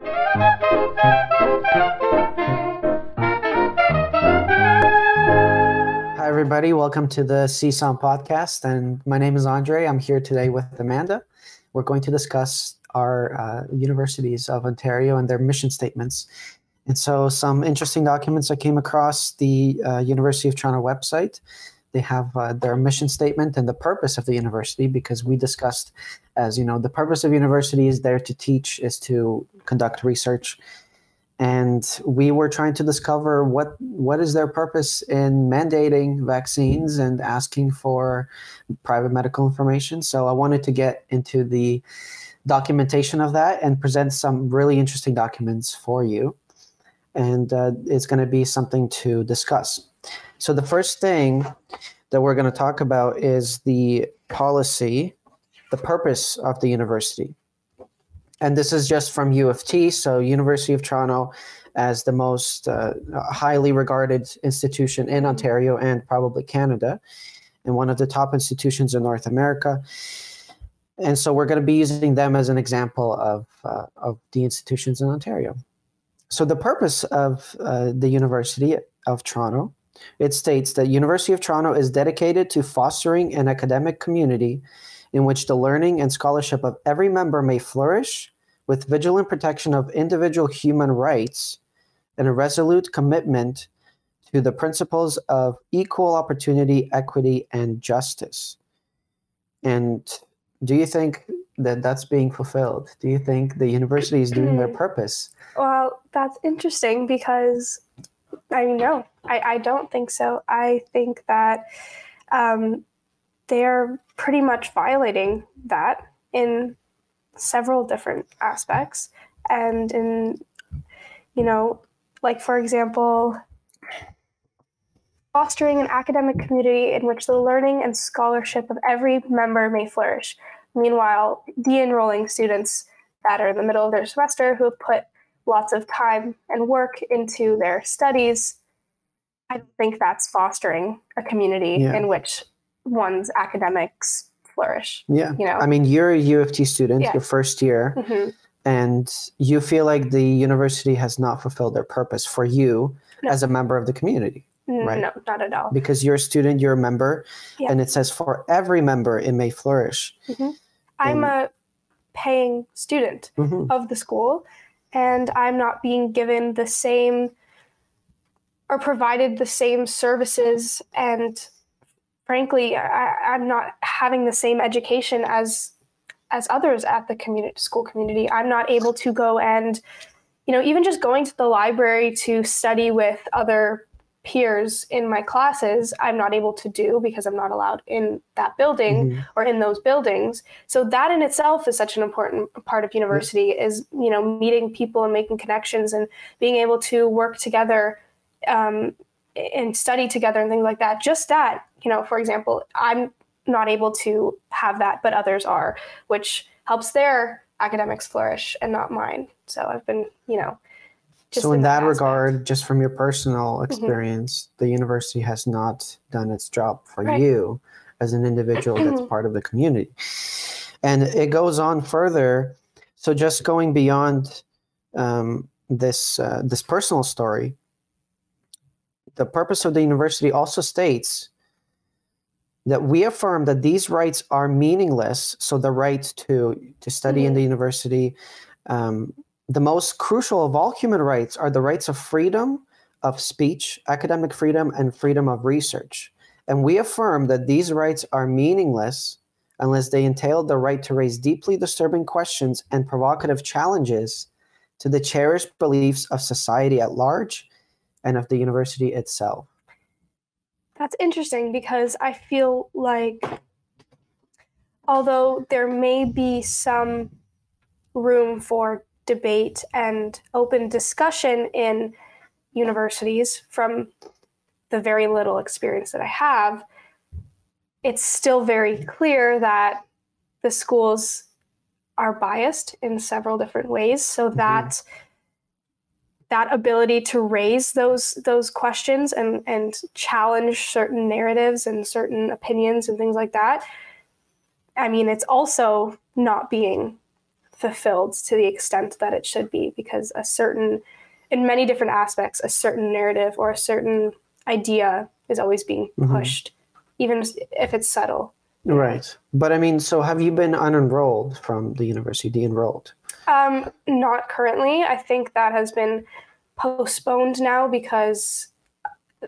Hi, everybody. Welcome to the CSOM podcast. And my name is Andriy. I'm here today with Amanda. We're going to discuss our universities of Ontario and their mission statements. And so some interesting documents I came across the University of Toronto website. They have their mission statement and the purpose of the university, because we discussed, as you know, the purpose of university is there to teach, is to conduct research. And we were trying to discover what is their purpose in mandating vaccines and asking for private medical information. So I wanted to get into the documentation of that and present some really interesting documents for you. And it's going to be something to discuss. So the first thing that we're going to talk about is the policy, the purpose of the university. And this is just from U of T, so University of Toronto, as the most highly regarded institution in Ontario and probably Canada, and one of the top institutions in North America. And so we're going to be using them as an example of the institutions in Ontario. So the purpose of the University of Toronto, it states that University of Toronto is dedicated to fostering an academic community in which the learning and scholarship of every member may flourish, with vigilant protection of individual human rights and a resolute commitment to the principles of equal opportunity, equity, and justice. And do you think that that's being fulfilled? Do you think the university is doing their purpose? Well, that's interesting because, no, I don't think so. I think that they're pretty much violating that in several different aspects. And in, like, for example, fostering an academic community in which the learning and scholarship of every member may flourish. Meanwhile, de-enrolling students that are in the middle of their semester who have put lots of time and work into their studies, I don't think that's fostering a community in which one's academics flourish. Yeah. I mean, you're a U of T student, your first year, and you feel like the university has not fulfilled their purpose for you as a member of the community. Right? No, not at all. Because you're a student, you're a member, and it says for every member it may flourish. I'm a paying student of the school, and I'm not being given the same or provided the same services, and frankly, I'm not having the same education as others at the school community. I'm not able to go and, even just going to the library to study with other peers in my classes, I'm not able to do because I'm not allowed in that building or in those buildings. So that in itself is such an important part of university is, meeting people and making connections and being able to work together and study together and things like that. Just that, for example, I'm not able to have that, but others are, which helps their academics flourish and not mine. So I've been, so in that regard, just from your personal experience, the university has not done its job for you as an individual that's part of the community. And it goes on further. So just going beyond this personal story, the purpose of the university also states that we affirm that these rights are meaningless. So the right to study in the university, the most crucial of all human rights are the rights of freedom of speech, academic freedom, and freedom of research. And we affirm that these rights are meaningless unless they entail the right to raise deeply disturbing questions and provocative challenges to the cherished beliefs of society at large and of the university itself. That's interesting because I feel like although there may be some room for debate and open discussion in universities, from the very little experience that I have, it's still very clear that the schools are biased in several different ways. So that ability to raise those questions and challenge certain narratives and certain opinions and things like that, I mean, it's also not being fulfilled to the extent that it should be, because in many different aspects, a certain narrative or a certain idea is always being pushed, even if it's subtle. Right. But I mean, so have you been unenrolled from the university, de-enrolled? Not currently. I think that has been postponed now because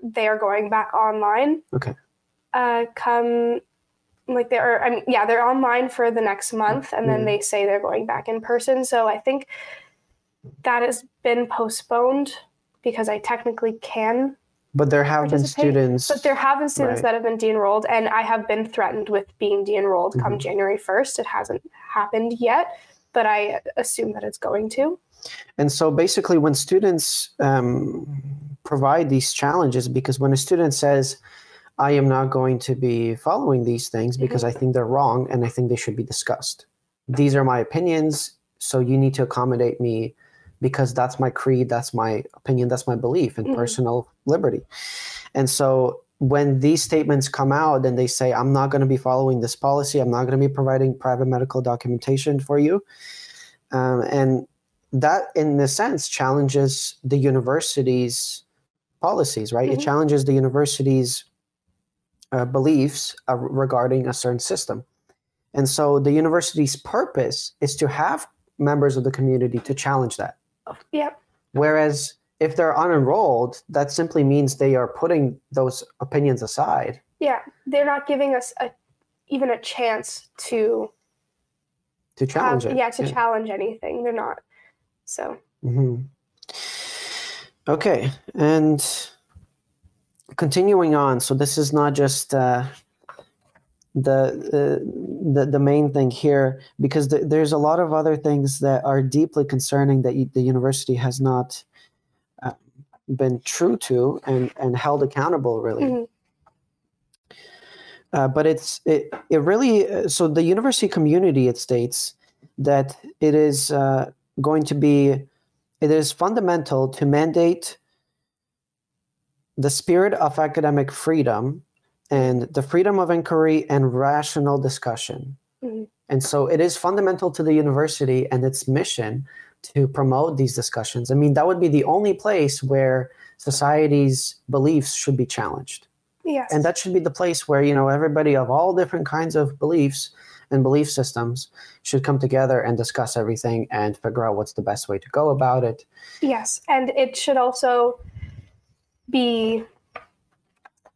they are going back online. Okay. They're online for the next month, and then they say they're going back in person. So I think that has been postponed because I technically can. But there have been students. But there have been students that have been de-enrolled, and I have been threatened with being de-enrolled come January 1st. It hasn't happened yet, but I assume that it's going to. And so basically when students provide these challenges, because when a student says, I am not going to be following these things because I think they're wrong and I think they should be discussed. These are my opinions, so you need to accommodate me because that's my creed, that's my opinion, that's my belief in personal liberty. And so when these statements come out and they say, I'm not going to be following this policy, I'm not going to be providing private medical documentation for you, and that, in a sense, challenges the university's policies, right? It challenges the university's beliefs regarding a certain system. And so the university's purpose is to have members of the community to challenge that. Yep. Whereas if they're unenrolled, that simply means they are putting those opinions aside. Yeah, they're not giving us even a chance to challenge it. Yeah, challenge anything. They're not. So. Okay, and continuing on. So this is not just the main thing here, because there's a lot of other things that are deeply concerning that the university has not been true to and held accountable, really. But it really, so the university community, it states that it is it is fundamental to mandate the spirit of academic freedom and the freedom of inquiry and rational discussion. And so it is fundamental to the university and its mission to promote these discussions. I mean, that would be the only place where society's beliefs should be challenged. Yes. And that should be the place where, everybody of all different kinds of beliefs and belief systems should come together and discuss everything and figure out what's the best way to go about it. Yes. And it should also be,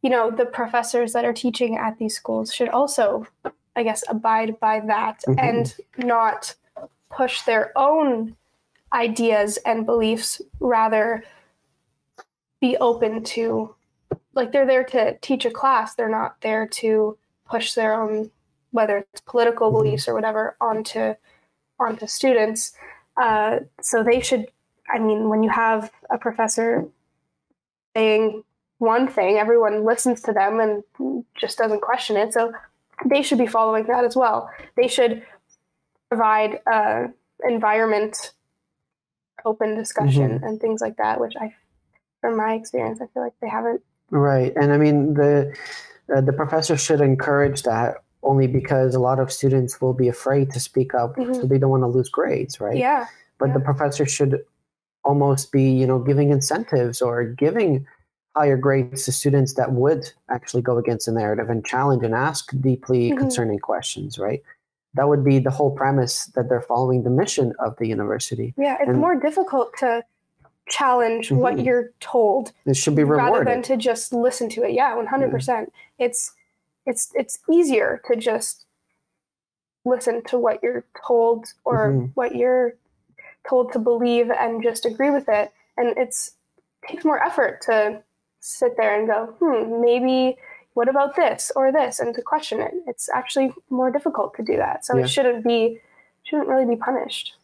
the professors that are teaching at these schools should also, I guess, abide by that and not push their own ideas and beliefs, rather be open to, they're there to teach a class. They're not there to push their own, whether it's political beliefs or whatever, onto students. So they should, when you have a professor saying one thing, everyone listens to them and just doesn't question it. So they should be following that as well. They should provide environment, open discussion and things like that, which from my experience, I feel like they haven't. Right. And the professor should encourage that, only because a lot of students will be afraid to speak up, so they don't want to lose grades, right? Yeah. But the professor should almost be, giving incentives or giving higher grades to students that would actually go against the narrative and challenge and ask deeply concerning questions, right? That would be the whole premise, that they're following the mission of the university. Yeah, it's more difficult to challenge what you're told. It should be rewarded. Rather than to just listen to it. Yeah, 100%. It's easier to just listen to what you're told or what you're told to believe and just agree with it. And it takes more effort to sit there and go, maybe what about this or this, and to question it. It's actually more difficult to do that. So it shouldn't really be punished.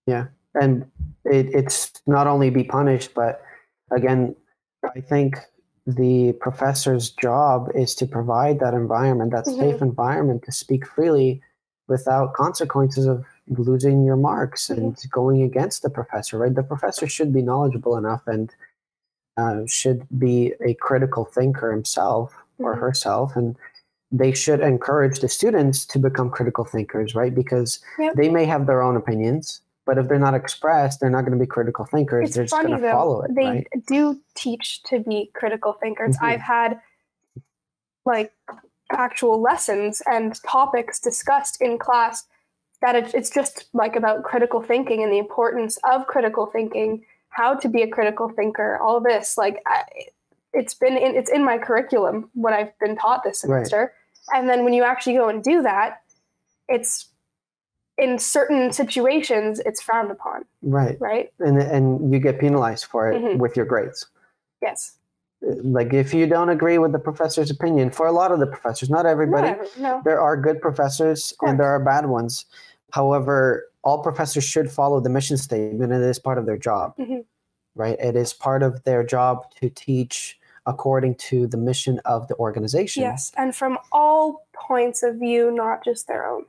Yeah. And it's not only be punished, but again, I think the professor's job is to provide that environment, that safe environment to speak freely without consequences of losing your marks and going against the professor, right? The professor should be knowledgeable enough and should be a critical thinker himself or herself, and they should encourage the students to become critical thinkers, right? Because they may have their own opinions, but if they're not expressed, they're not going to be critical thinkers. They're just going to follow it. They do teach to be critical thinkers. I've had like actual lessons and topics discussed in class that it's just like about critical thinking and the importance of critical thinking, how to be a critical thinker, all this. Like it's in my curriculum, what I've been taught this semester. Right. And then when you actually go and do that, it's in certain situations, it's frowned upon. Right. Right. And you get penalized for it with your grades. Yes. Like if you don't agree with the professor's opinion, for a lot of the professors, not everybody, there are good professors and there are bad ones. However, all professors should follow the mission statement. It is part of their job, right? It is part of their job to teach according to the mission of the organization. Yes, and from all points of view, not just their own.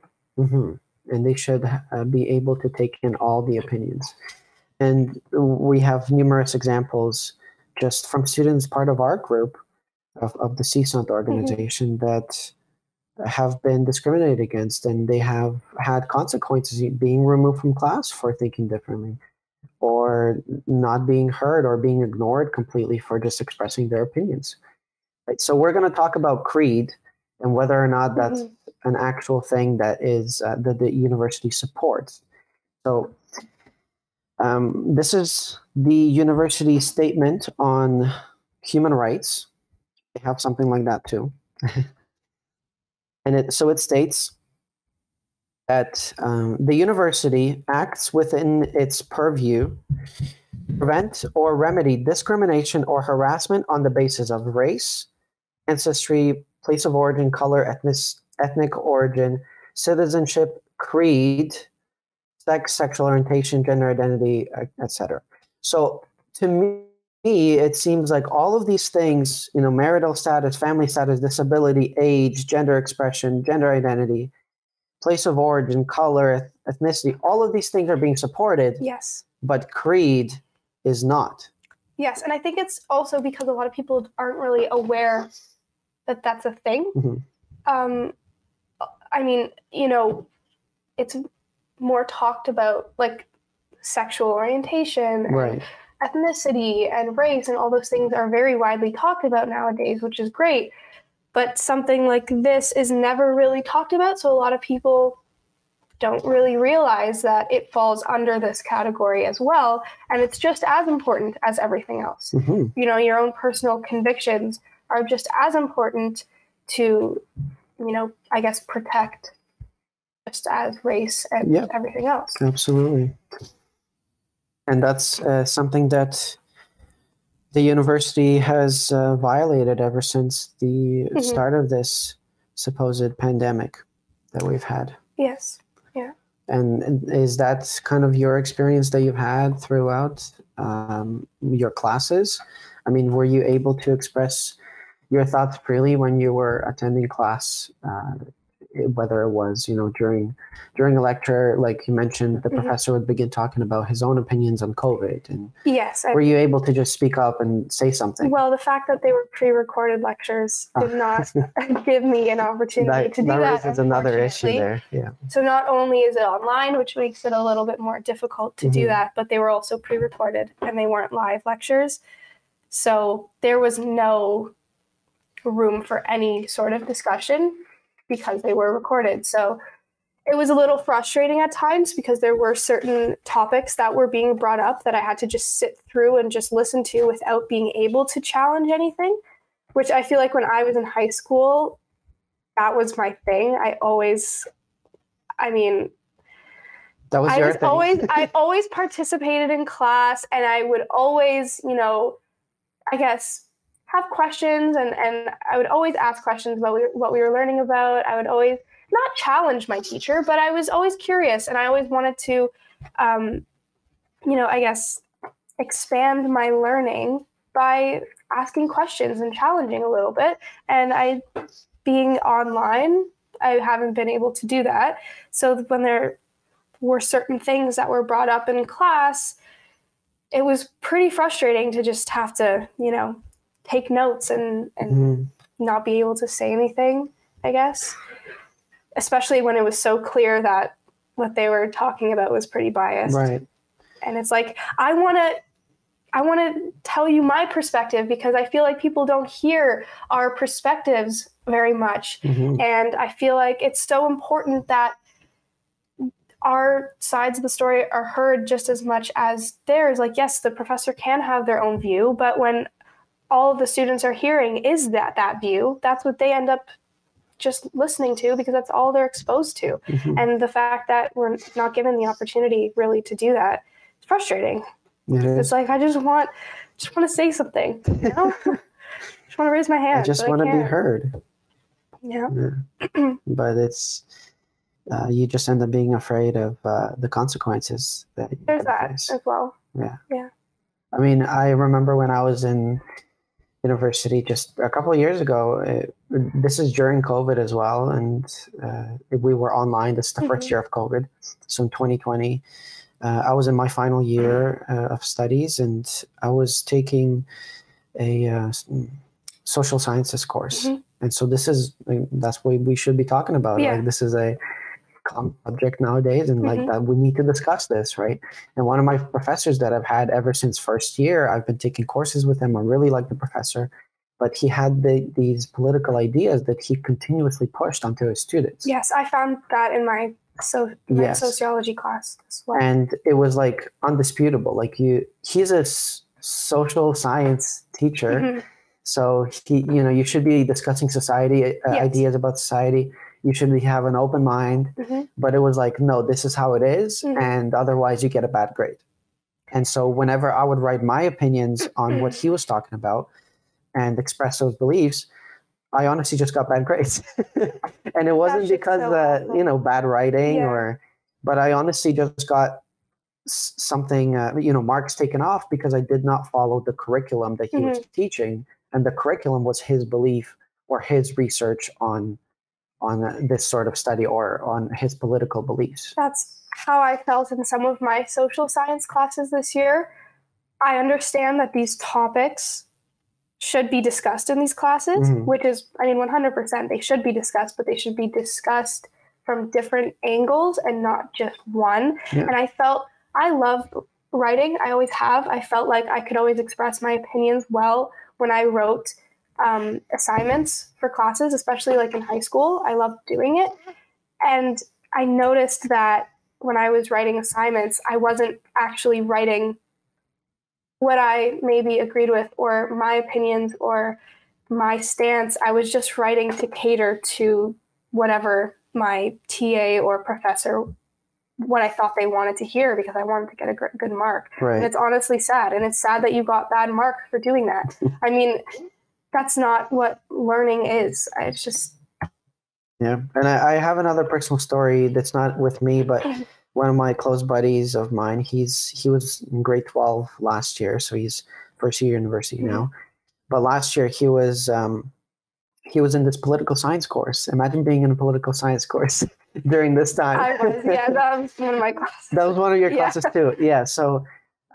And they should be able to take in all the opinions. And we have numerous examples just from students part of our group of the CSUNT organization that have been discriminated against, and they have had consequences, being removed from class for thinking differently, or not being heard or being ignored completely for just expressing their opinions. Right? So we're going to talk about creed and whether or not that's an actual thing that is that the university supports. So this is the university statement on human rights. They have something like that too. And so it states that the university acts within its purview to prevent or remedy discrimination or harassment on the basis of race, ancestry, place of origin, color, ethnic origin, citizenship, creed, sex, sexual orientation, gender identity, etc. So to me, it seems like all of these things, marital status, family status, disability, age, gender expression, gender identity, place of origin, color, ethnicity, all of these things are being supported. Yes. But creed is not. Yes, and I think it's also because a lot of people aren't really aware that that's a thing. I mean, it's more talked about like sexual orientation and ethnicity and race, and all those things are very widely talked about nowadays, which is great. But something like this is never really talked about, so a lot of people don't really realize that it falls under this category as well, and it's just as important as everything else. Your own personal convictions are just as important to, I guess, protect just as race and everything else. Absolutely. And that's something that the university has violated ever since the start of this supposed pandemic that we've had. Yes. Yeah. And is that kind of your experience that you've had throughout your classes? I mean, were you able to express your thoughts freely when you were attending class, whether it was, during a lecture, like you mentioned, the professor would begin talking about his own opinions on COVID. And yes. Were you able to just speak up and say something? Well, the fact that they were pre-recorded lectures did not give me an opportunity to do that. That is another issue there. Yeah. So not only is it online, which makes it a little bit more difficult to do that, but they were also pre-recorded and they weren't live lectures. So there was no room for any sort of discussion because they were recorded. So it was a little frustrating at times because there were certain topics that were being brought up that I had to just sit through and just listen to without being able to challenge anything, which I feel like when I was in high school, that was my thing. That was your thing. I always participated in class, and I would always, I guess, have questions, and I would always ask questions about what we were learning about. I would always not challenge my teacher, but I was always curious, and I always wanted to, I guess, expand my learning by asking questions and challenging a little bit. And being online, I haven't been able to do that. So when there were certain things that were brought up in class, it was pretty frustrating to just have to, take notes and not be able to say anything. I guess, especially when it was so clear that what they were talking about was pretty biased. Right. And it's like, I want to tell you my perspective because I feel like people don't hear our perspectives very much. Mm-hmm. And I feel like it's so important that our sides of the story are heard just as much as theirs. Like, yes, the professor can have their own view, but when all of the students are hearing is that view, that's what they end up just listening to because that's all they're exposed to. Mm-hmm. And the fact that we're not given the opportunity really to do that, it's frustrating. It's like, I just want to say something, you know? Just want to raise my hand. I just want to be heard. Yeah. But it's, you just end up being afraid of the consequences that you There's that face. as well. Yeah. I mean, I remember when I was in university just a couple of years ago, this is during COVID as well, and we were online. This is the first year of COVID. So in 2020, I was in my final year of studies, and I was taking a social sciences course. And so that's what we should be talking about. Yeah. Like, this is a common subject nowadays, and like that we need to discuss this, right? And one of my professors that I've had ever since first year, I've been taking courses with him. I really like the professor, but he had these political ideas that he continuously pushed onto his students. Yes, I found that in my sociology class as well. And it was like undisputable. Like, he's a social science teacher, so you should be discussing society, ideas about society. You should have an open mind. But it was like, no, this is how it is, and otherwise you get a bad grade. And so whenever I would write my opinions on what he was talking about and express those beliefs, I honestly just got bad grades. And it wasn't because bad writing but I honestly just got something, marks taken off because I did not follow the curriculum that he was teaching. And the curriculum was his belief or his research on this sort of study or on his political beliefs. That's how I felt in some of my social science classes this year. I understand that these topics should be discussed in these classes, which is, 100%, they should be discussed, but they should be discussed from different angles and not just one. And I love writing. I always have. I felt like I could always express my opinions well when I wrote assignments for classes, especially like in high school. I loved doing it. And I noticed that when I was writing assignments, I wasn't actually writing what I maybe agreed with or my opinions or my stance. I was just writing to cater to whatever my TA or professor, what I thought they wanted to hear because I wanted to get a good mark. Right. And it's honestly sad. And it's sad that you got bad marks for doing that. That's not what learning is. It's just... Yeah. And I have another personal story that's not with me, but one of my close buddies of mine, he was in grade 12 last year. So he's first year university now. But last year he was in this political science course. Imagine being in a political science course during this time. I was, that was one of my classes. That was one of your classes too. Yeah. So,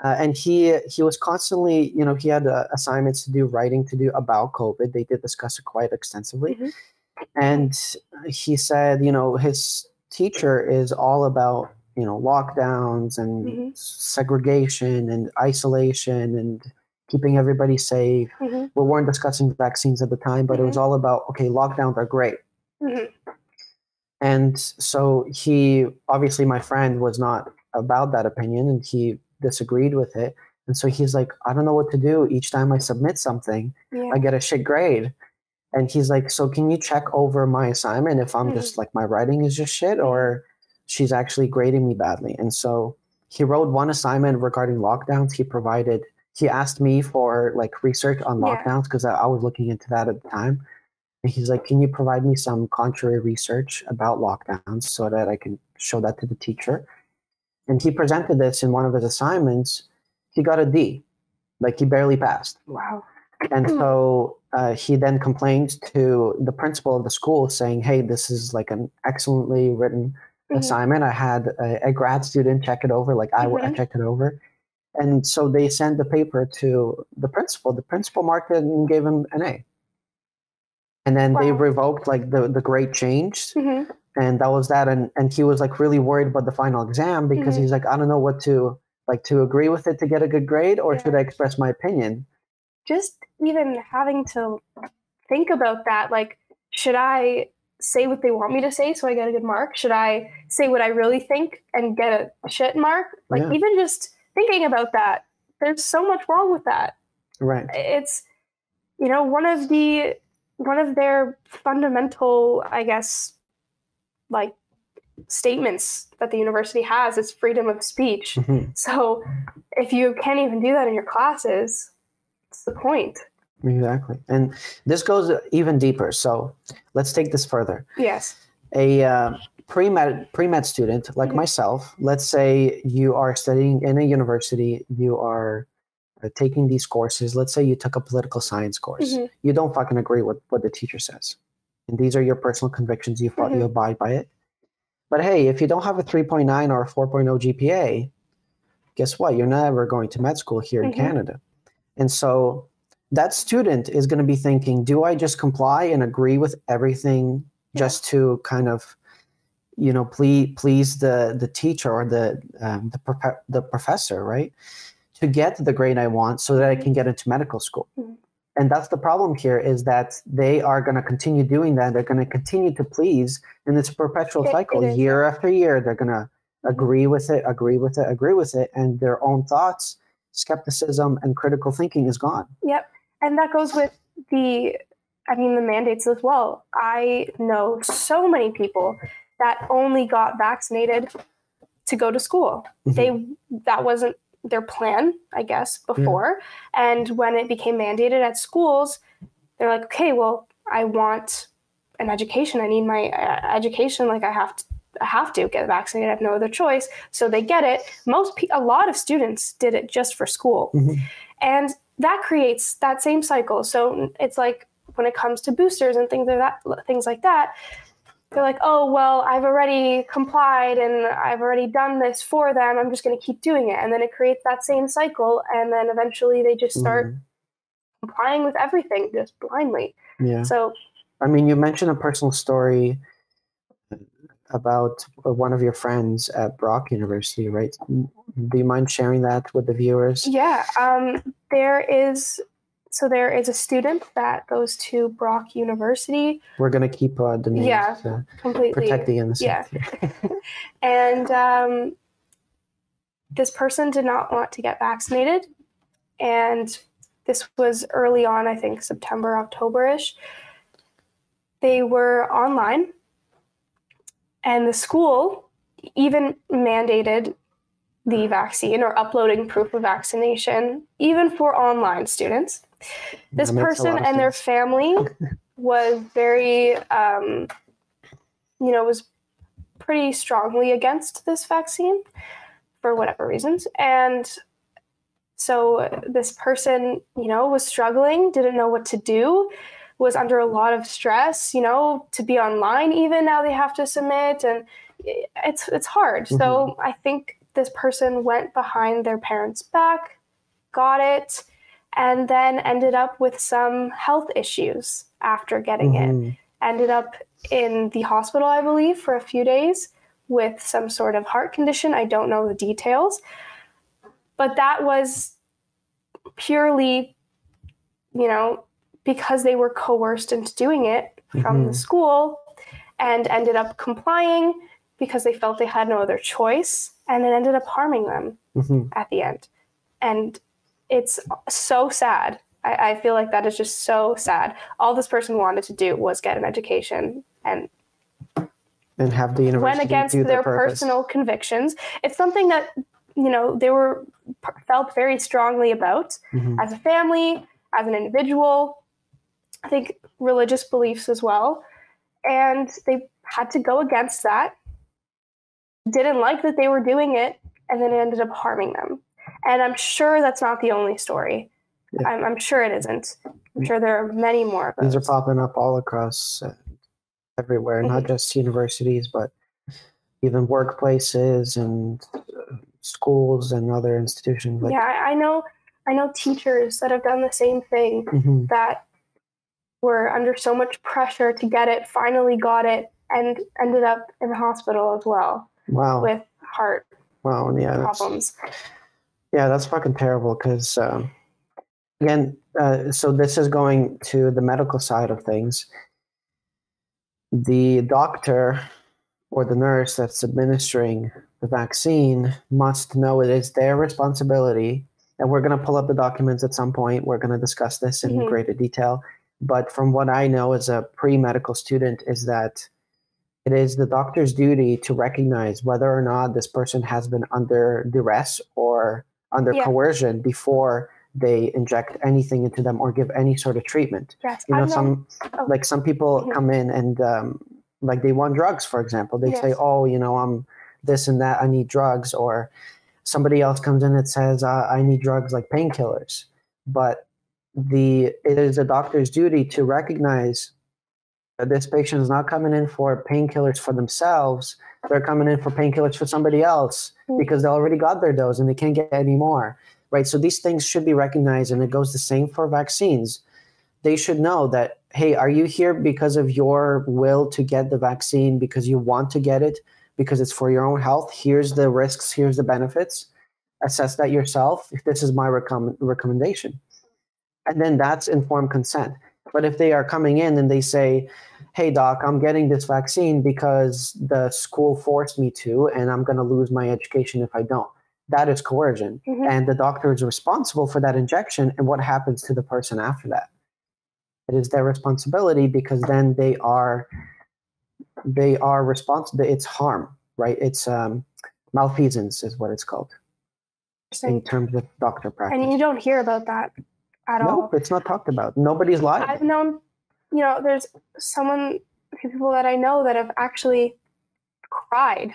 and he was constantly, he had assignments to do, writing to do about COVID. They did discuss it quite extensively. And he said, his teacher is all about, lockdowns and segregation and isolation and keeping everybody safe. We weren't discussing vaccines at the time, but it was all about, okay, lockdowns are great. And so obviously my friend was not about that opinion and he disagreed with it. And so he's like, I don't know what to do. Each time I submit something, I get a shit grade. And he's like, so can you check over my assignment if I'm just like, my writing is just shit or she's actually grading me badly? And so he wrote one assignment regarding lockdowns. He asked me for like research on lockdowns because I was looking into that at the time. And he's like, can you provide me some contrary research about lockdowns so that I can show that to the teacher? And he presented this in one of his assignments. He got a D, like he barely passed. Wow. And so he then complained to the principal of the school saying, hey, this is like an excellently written assignment. I had a grad student check it over, like I checked it over. And so they sent the paper to the principal. The principal marked it and gave him an A. And then they Wow. revoked like the grade changed. And that was that. And he was like really worried about the final exam because he's like, I don't know what to agree with it to get a good grade, or should I express my opinion? Just even having to think about that, like, should I say what they want me to say so I get a good mark? Should I say what I really think and get a shit mark? Like, even just thinking about that, there's so much wrong with that. Right. It's, one of their fundamental, I guess, like, statements that the university has is freedom of speech. So if you can't even do that in your classes, what's the point? Exactly. And this goes even deeper. So let's take this further. Yes. A pre-med student like myself, let's say you are studying in a university, you are taking these courses. Let's say you took a political science course. You don't fucking agree with what the teacher says. And these are your personal convictions. You abide by it. But hey, if you don't have a 3.9 or a 4.0 GPA, guess what? You're never going to med school here in Canada. And so that student is going to be thinking, do I just comply and agree with everything just to kind of, please the teacher or the professor, right? To get the grade I want so that I can get into medical school. And that's the problem here, is that they are going to continue doing that. They're going to continue to please. And it's a perpetual cycle. Year after year, they're going to agree with it. And their own thoughts, skepticism, and critical thinking is gone. Yep. And that goes with the mandates as well. I know so many people that only got vaccinated to go to school. That wasn't their plan, I guess, before. And when it became mandated at schools, they're like, okay, well, I want an education. I need my education. Like, I have to get vaccinated. I have no other choice. So they get it. A lot of students did it just for school. And that creates that same cycle. So it's like when it comes to boosters and things like that, they're like, oh, well, I've already complied and I've already done this for them. I'm just going to keep doing it. And then it creates that same cycle. And then eventually they just start complying with everything just blindly. Yeah. So, you mentioned a personal story about one of your friends at Brock University, right? Do you mind sharing that with the viewers? Yeah. There is a student that goes to Brock University. We're going to keep the names. Completely. Protect the innocent. Yeah. And this person did not want to get vaccinated. And this was early on, I think September, October-ish. They were online. And the school even mandated the vaccine or uploading proof of vaccination, even for online students. This person and their family was very, was pretty strongly against this vaccine for whatever reasons. And so this person, was struggling, didn't know what to do, was under a lot of stress, to be online even now they have to submit, and it's hard. So I think this person went behind their parents' back, got it, and then ended up with some health issues after getting it. Ended up in the hospital, I believe, for a few days with some sort of heart condition. I don't know the details, but that was purely, because they were coerced into doing it from the school and ended up complying because they felt they had no other choice, and it ended up harming them at the end. And it's so sad. I feel like that is just so sad. All this person wanted to do was get an education and have the university went against their personal convictions. It's something that, they felt very strongly about as a family, as an individual, I think religious beliefs as well. And they had to go against that, didn't like that they were doing it, and then it ended up harming them. And I'm sure that's not the only story. Yeah. I'm sure it isn't. I'm sure there are many more of those. These are popping up all across everywhere, not just universities, but even workplaces and schools and other institutions. I know teachers that have done the same thing, that were under so much pressure to get it, finally got it, and ended up in the hospital as well. Wow. With heart problems. That's fucking terrible because, again, so this is going to the medical side of things. The doctor or the nurse that's administering the vaccine must know it is their responsibility. And we're going to pull up the documents at some point. We're going to discuss this in greater detail. But from what I know as a pre-medical student is that it is the doctor's duty to recognize whether or not this person has been under duress or under coercion before they inject anything into them or give any sort of treatment. Yes, some people come in and like they want drugs, for example. They say, oh, I'm this and that, I need drugs. Or somebody else comes in and says, I need drugs like painkillers. But it is a doctor's duty to recognize that this patient is not coming in for painkillers for themselves. They're coming in for painkillers for somebody else because they already got their dose and they can't get any more. Right? So these things should be recognized, and it goes the same for vaccines. They should know that, hey, are you here because of your will to get the vaccine, because you want to get it, because it's for your own health? Here's the risks, here's the benefits. Assess that yourself. This is my recommendation. And then that's informed consent. But if they are coming in and they say, hey, doc, I'm getting this vaccine because the school forced me to, and I'm going to lose my education if I don't, that is coercion. And the doctor is responsible for that injection and what happens to the person after that. It is their responsibility because then they are responsible. It's harm, right? It's malfeasance is what it's called in terms of doctor practice. And you don't hear about that at all. Nope, it's not talked about. Nobody's liable. I've known, there's people that I know that have actually cried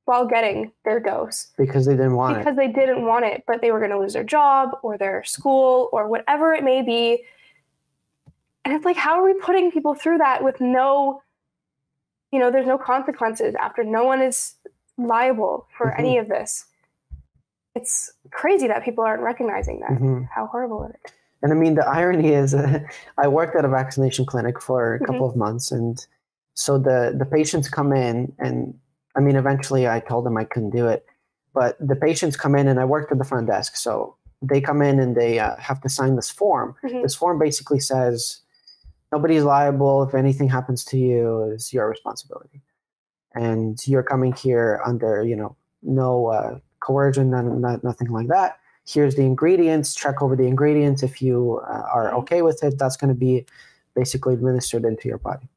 while getting their dose. Because they didn't want it. Because they didn't want it, but they were going to lose their job or their school or whatever it may be. And it's like, how are we putting people through that with no, there's no consequences after? No one is liable for any of this. It's crazy that people aren't recognizing that, how horrible it is. And I mean, the irony is I worked at a vaccination clinic for a couple of months. And so the patients come in and, I mean, eventually I told them I couldn't do it. But the patients come in and I worked at the front desk. So they come in and they have to sign this form. This form basically says, nobody's liable. If anything happens to you, it's your responsibility. And you're coming here under, no coercion, nothing like that. Here's the ingredients. Check over the ingredients. If you are okay with it, that's going to be basically administered into your body.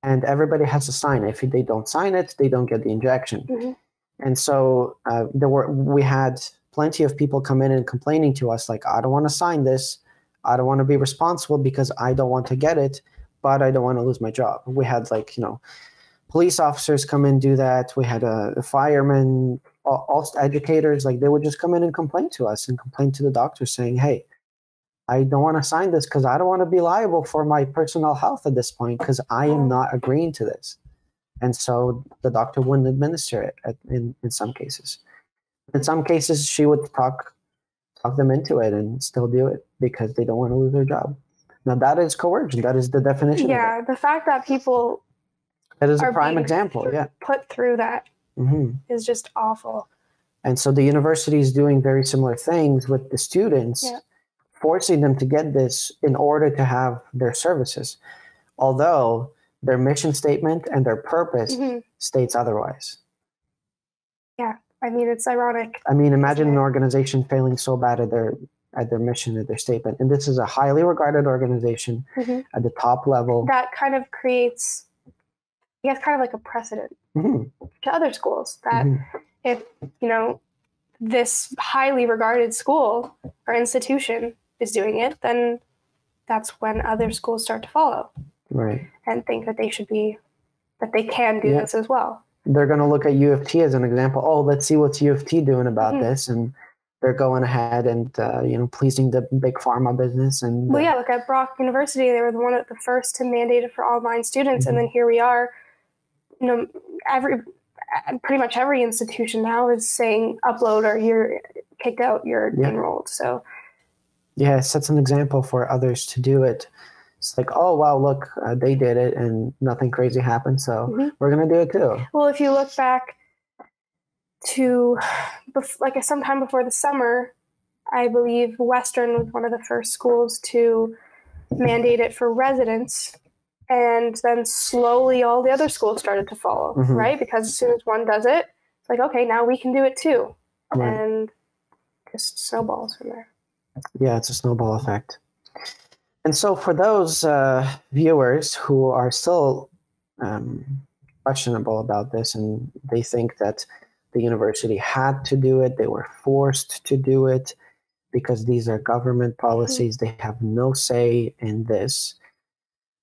And everybody has to sign it. If they don't sign it, they don't get the injection. And so we had plenty of people come in and complaining to us like, I don't want to sign this. I don't want to be responsible because I don't want to get it, but I don't want to lose my job. We had police officers come in and do that. We had a fireman, all educators, they would just come in and complain to us and complain to the doctor saying, hey, I don't want to sign this because I don't want to be liable for my personal health at this point because I am not agreeing to this. And so the doctor wouldn't administer it in some cases. In some cases, she would talk them into it and still do it because they don't want to lose their job. Now, that is coercion. That is the definition of it. The fact that people that is a prime example, put through that is just awful. And so the university is doing very similar things with the students, forcing them to get this in order to have their services, although their mission statement and their purpose states otherwise. Yeah, I mean, it's ironic. I mean, imagine an organization failing so bad at their mission, at their statement. And this is a highly regarded organization at the top level. That kind of creates, kind of like a precedent to other schools that if, this highly regarded school or institution is doing it, then that's when other schools start to follow. Right. And think that they can do this as well. They're going to look at U of T as an example. Oh, let's see what's U of T doing about this. And they're going ahead and, pleasing the big pharma business. And look at Brock University. They were one of the first to mandate it for online students. And then here we are, pretty much every institution now is saying upload or you're kicked out, you're enrolled. So it sets an example for others to do it. It's like, oh, wow, look, they did it and nothing crazy happened, so we're going to do it too. Well, if you look back to like sometime before the summer, I believe Western was one of the first schools to mandate it for residents, and then slowly all the other schools started to follow, right? Because as soon as one does it, it's like, okay, now we can do it too. Right. And just snowballs from there. Yeah, it's a snowball effect. And so for those viewers who are still questionable about this and they think that the university had to do it, they were forced to do it because these are government policies, they have no say in this,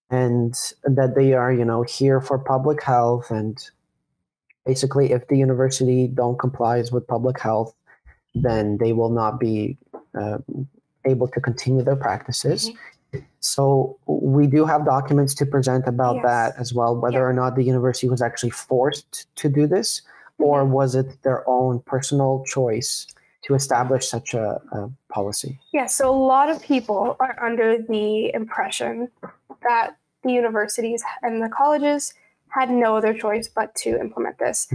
and that they are, here for public health, and basically if the university don't complies with public health, then they will not be able to continue their practices. So we do have documents to present about that as well, whether or not the university was actually forced to do this, or was it their own personal choice to establish such a policy? Yeah, so a lot of people are under the impression that the universities and the colleges had no other choice but to implement this.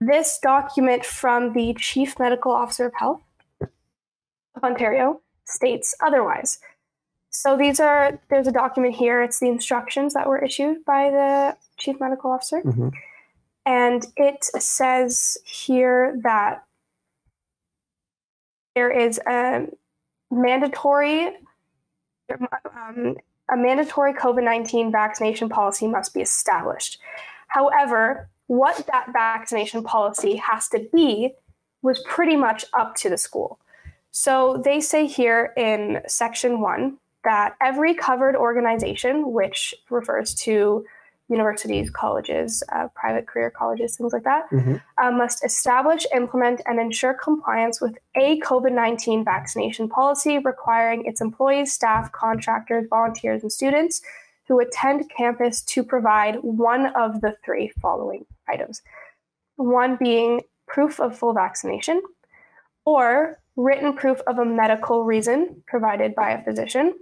This document from the Chief Medical Officer of Health of Ontario states otherwise. So there's a document here. It's the instructions that were issued by the Chief Medical Officer. And it says here that there is a mandatory COVID-19 vaccination policy must be established. However, what that vaccination policy has to be was pretty much up to the school. So they say here in Section 1 that every covered organization, which refers to universities, colleges, private career colleges, things like that, must establish, implement, and ensure compliance with a COVID-19 vaccination policy requiring its employees, staff, contractors, volunteers, and students who attend campus to provide one of the three following items. One being proof of full vaccination, or written proof of a medical reason provided by a physician,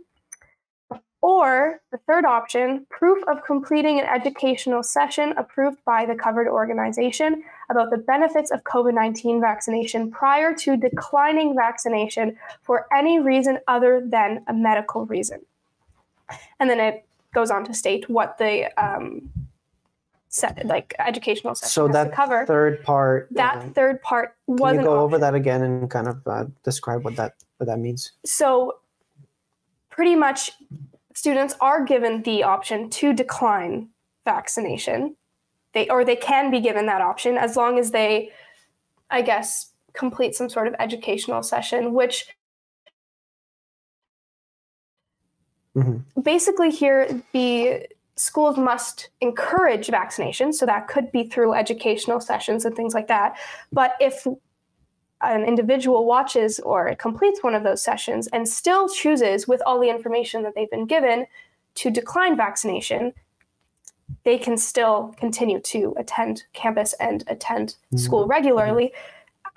or the third option, proof of completing an educational session approved by the covered organization about the benefits of COVID-19 vaccination prior to declining vaccination for any reason other than a medical reason. And then it goes on to state what the educational session has to cover. So that third part. Third part was Can you go over that again and kind of describe what that means? So pretty much, students are given the option to decline vaccination. They can be given that option as long as they, I guess, complete some sort of educational session, which basically here the schools must encourage vaccination. So that could be through educational sessions and things like that. But if an individual watches or completes one of those sessions and still chooses, with all the information that they've been given, to decline vaccination, they can still continue to attend campus and attend school regularly,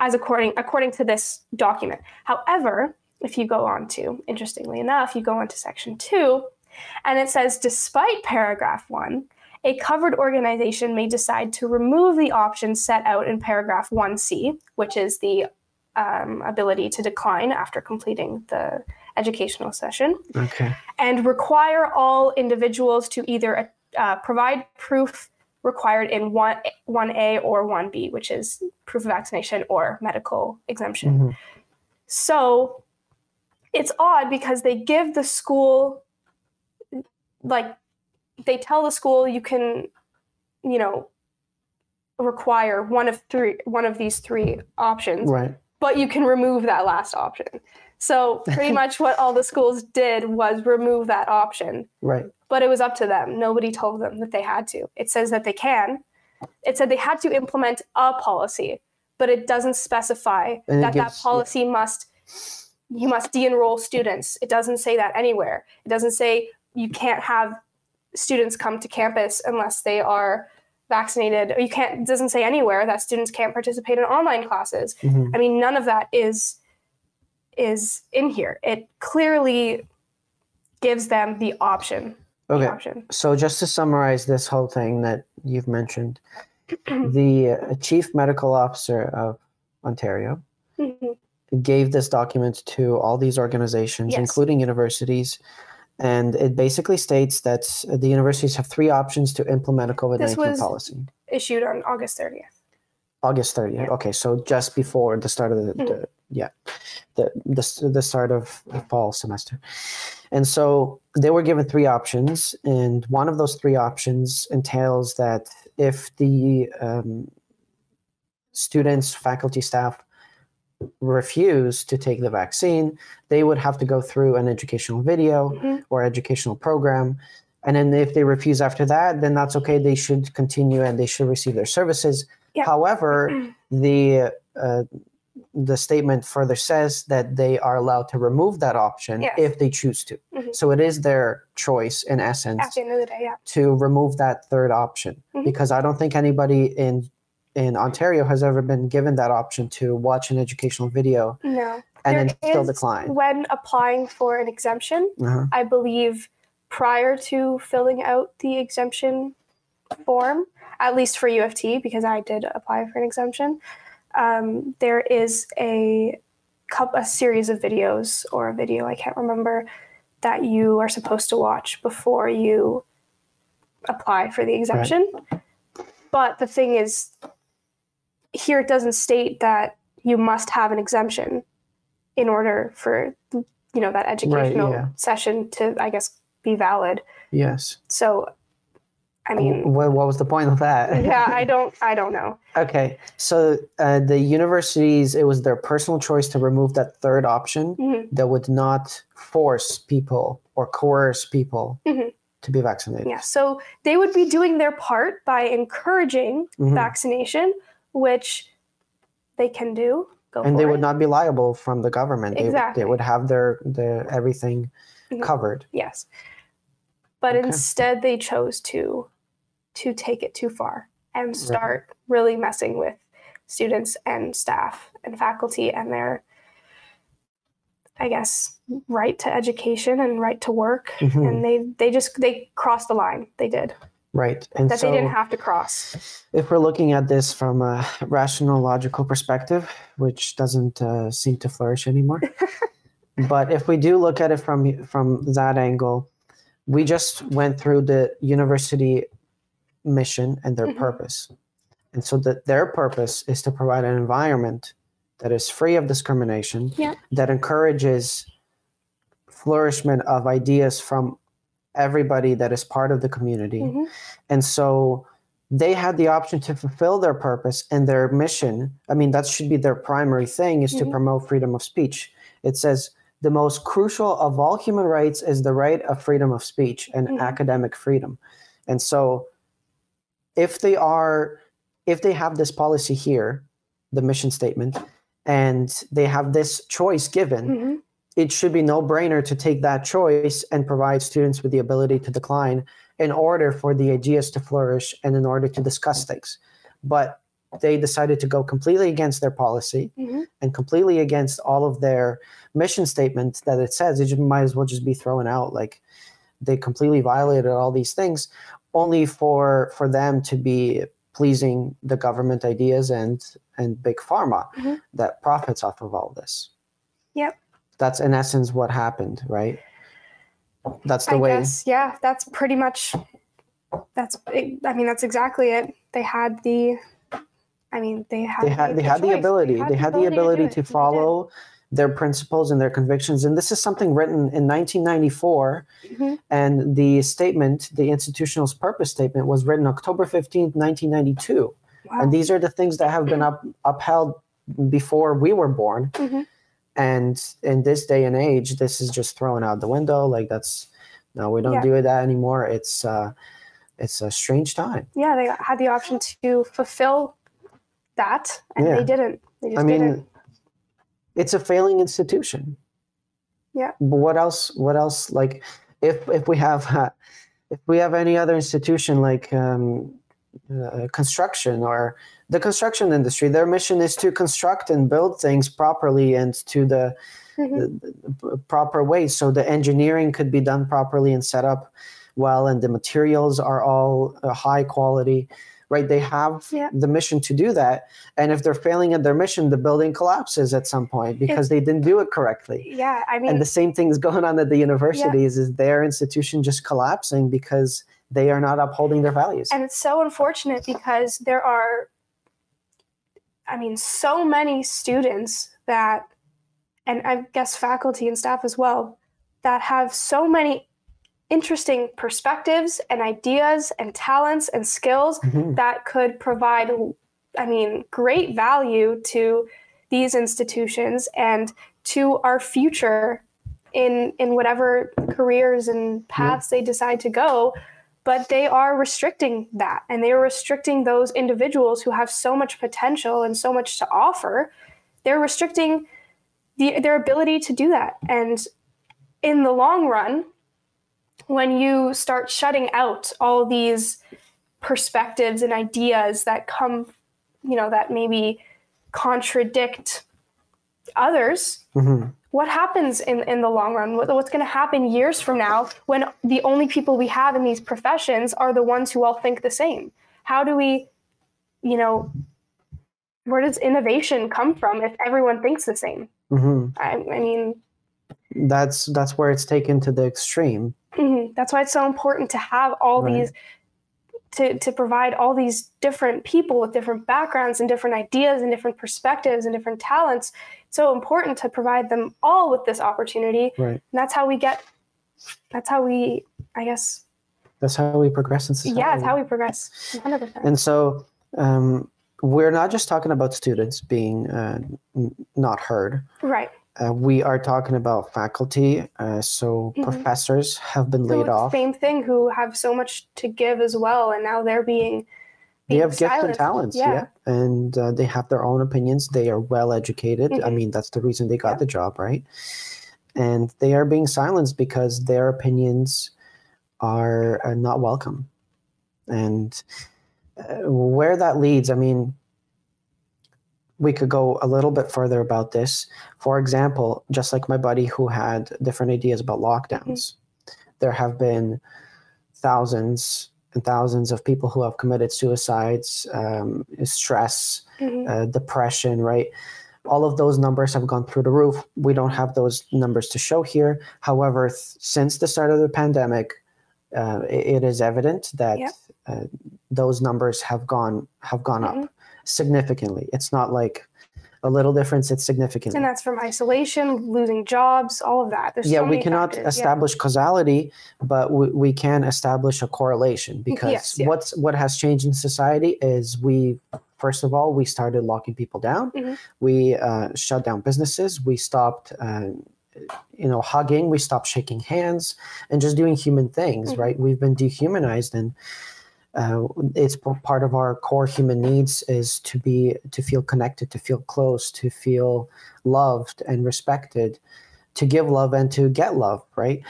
as according to this document. However, if you go on to, interestingly enough, you go on to Section 2, and it says, despite paragraph 1, a covered organization may decide to remove the options set out in paragraph 1C, which is the ability to decline after completing the educational session, and require all individuals to either provide proof required in 1A or 1B, which is proof of vaccination or medical exemption. So it's odd because they give the school, they tell the school you can, require one of these three options, but you can remove that last option. So pretty much what all the schools did was remove that option. But it was up to them. Nobody told them that they had to. It says that they can. It said they had to implement a policy, but it doesn't specify that policy you must de-enroll students. It doesn't say that anywhere. It doesn't say you can't have students come to campus unless they are vaccinated. Or it doesn't say anywhere that students can't participate in online classes. I mean, none of that is in here. It clearly gives them the option. Okay. So just to summarize this whole thing that you've mentioned, the Chief Medical Officer of Ontario gave this document to all these organizations, including universities, and it basically states that the universities have 3 options to implement a COVID-19 policy. Issued on August 30th. August 30th. Yeah. Okay, so just before the start of the start of the fall semester. And so they were given 3 options, and one of those 3 options entails that if the students, faculty, staff refuse to take the vaccine, they would have to go through an educational video or educational program. And then if they refuse after that, then that's okay. They should continue and they should receive their services. Yep. However, the statement further says that they are allowed to remove that option if they choose to. So it is their choice, in essence, at the end of the day, to remove that 3rd option. Because I don't think anybody in Ontario has ever been given that option to watch an educational video and then still decline. When applying for an exemption, I believe prior to filling out the exemption form, at least for U of T, because I did apply for an exemption, there is a series of videos, or a video, I can't remember, that you are supposed to watch before you apply for the exemption. Right. But the thing is, here it doesn't state that you must have an exemption in order for, that educational session to, I guess, be valid. Yes. So, I mean, what was the point of that? Yeah, I don't know. Okay, so the universities, it was their personal choice to remove that 3rd option that would not force people or coerce people to be vaccinated. Yeah, so they would be doing their part by encouraging vaccination, which they can do. They would not be liable from the government. Exactly. They would have their everything covered. Yes. But instead they chose to take it too far and start really messing with students and staff and faculty and their, I guess, right to education and right to work. And they crossed the line. They did. Right. And that they didn't have to cross. If we're looking at this from a rational, logical perspective, which doesn't seem to flourish anymore, but if we do look at it from that angle, we just went through the university mission and their purpose. And so their purpose is to provide an environment that is free of discrimination, that encourages flourishment of ideas from everybody that is part of the community. And so they had the option to fulfill their purpose and their mission. I mean, that should be their primary thing, is to promote freedom of speech. It says, the most crucial of all human rights is the right of freedom of speech and academic freedom. And so if they have this policy here, the mission statement, and they have this choice given, it should be no-brainer to take that choice and provide students with the ability to decline in order for the ideas to flourish and in order to discuss things. But they decided to go completely against their policy and completely against all of their mission statements that it says. It might as well just be thrown out. Like, they completely violated all these things only for them to be pleasing the government ideas and big pharma that profits off of all this. Yep. That's in essence what happened, right? That's the way. Guess, yeah, that's pretty much. That's exactly it. They had the. They had the ability. They had the ability to follow their principles and their convictions. And this is something written in 1994. And the statement, the institutional purpose statement, was written October 15th, 1992. Wow. And these are the things that have been upheld before we were born. And in this day and age, this is just thrown out the window. Like, we don't do that anymore. It's a strange time. Yeah, they had the option to fulfill that, and they didn't. They just didn't. It's a failing institution. Yeah. But what else? Like, if we have any other institution like construction or the construction industry, their mission is to construct and build things properly and to the proper ways. So the engineering could be done properly and set up well, and the materials are all high quality, right? They have the mission to do that. And if they're failing at their mission, the building collapses at some point because they didn't do it correctly. Yeah, I mean, and the same thing is going on at the universities, is their institution just collapsing because they are not upholding their values. And it's so unfortunate because there are, so many students that, and I guess faculty and staff as well, that have so many interesting perspectives and ideas and talents and skills that could provide, great value to these institutions and to our future in whatever careers and paths they decide to go. But they are restricting that, and they are restricting those individuals who have so much potential and so much to offer. They're restricting their ability to do that. And in the long run, when you start shutting out all these perspectives and ideas that come, that maybe contradict others, what happens in the long run? What's going to happen years from now when the only people we have in these professions are the ones who all think the same? How do we, where does innovation come from if everyone thinks the same? That's where it's taken to the extreme. That's why it's so important to have all these, to provide all these different people with different backgrounds and different ideas and different perspectives and different talents. It's so important to provide them all with this opportunity. Right. And that's how we progress in society. Yeah, it's how we progress. 100%. And so we're not just talking about students being not heard. Right. We are talking about faculty, professors have been laid off. Same thing, who have so much to give as well, and now they're being they have silenced. gifts and talents, and they have their own opinions. They are well educated. That's the reason they got the job, right? And they are being silenced because their opinions are not welcome. And where that leads, we could go a little bit further about this. For example, just like my buddy who had different ideas about lockdowns, there have been thousands and thousands of people who have committed suicides, stress, depression, right? All of those numbers have gone through the roof. We don't have those numbers to show here. However, since the start of the pandemic, it is evident that those numbers have gone up significantly. It's not like a little difference, it's significant. And that's from isolation, losing jobs, all of that. There's so many we cannot factors, establish causality, but we can establish a correlation, because what has changed in society is first of all, we started locking people down. We shut down businesses. We stopped hugging. We stopped shaking hands and just doing human things, right? We've been dehumanized, and it's part of our core human needs is to feel connected, to feel close, to feel loved and respected, to give love and to get love, right?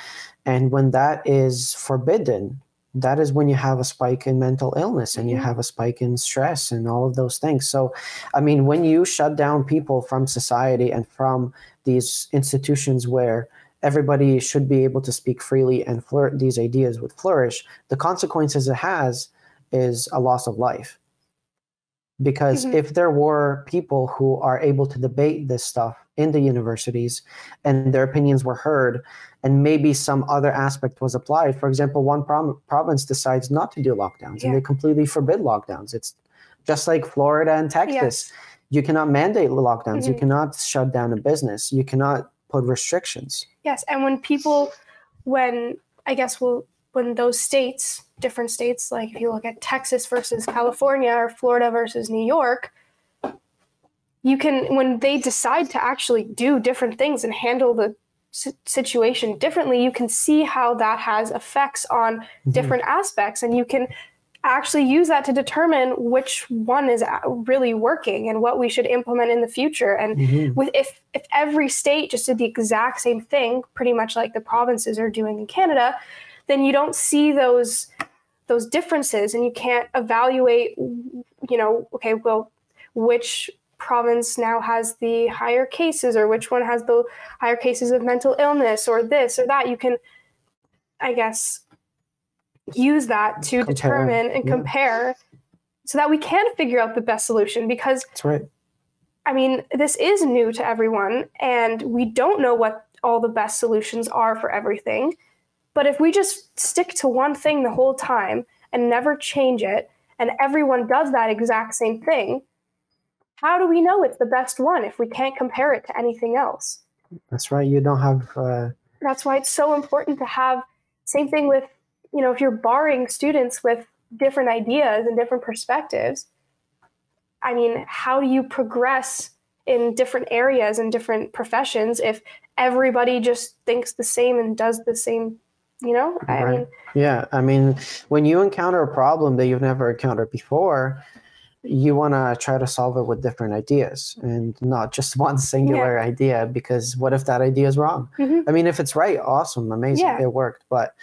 And when that is forbidden, that is when you have a spike in mental illness and you have a spike in stress and all of those things. So, when you shut down people from society and from these institutions where everybody should be able to speak freely and these ideas would flourish, the consequences it has is a loss of life. Because if there were people who are able to debate this stuff in the universities and their opinions were heard, and maybe some other aspect was applied, for example, one province decides not to do lockdowns and they completely forbid lockdowns. It's just like Florida and Texas. You cannot mandate lockdowns. You cannot shut down a business. You cannot put restrictions. Yes, and when those states, different states, like if you look at Texas versus California or Florida versus New York, when they decide to actually do different things and handle the situation differently, you can see how that has effects on different aspects, and you can actually use that to determine which one is really working and what we should implement in the future. And if every state just did the exact same thing, pretty much like the provinces are doing in Canada, then you don't see those differences, and you can't evaluate, which province now has the higher cases, or which one has the higher cases of mental illness, or this or that. You can, I guess, use that to determine and compare so that we can figure out the best solution. Because that's right. I mean, this is new to everyone, and we don't know what all the best solutions are for everything. But if we just stick to one thing the whole time and never change it, and everyone does that exact same thing, how do we know it's the best one if we can't compare it to anything else? That's right. You don't have... That's why it's so important to have, same thing with, if you're barring students with different ideas and different perspectives, I mean, how do you progress in different areas and different professions if everybody just thinks the same and does the same, Right. I mean, when you encounter a problem that you've never encountered before, you want to try to solve it with different ideas and not just one singular idea, because what if that idea is wrong? I mean, if it's right, awesome, amazing, it worked. But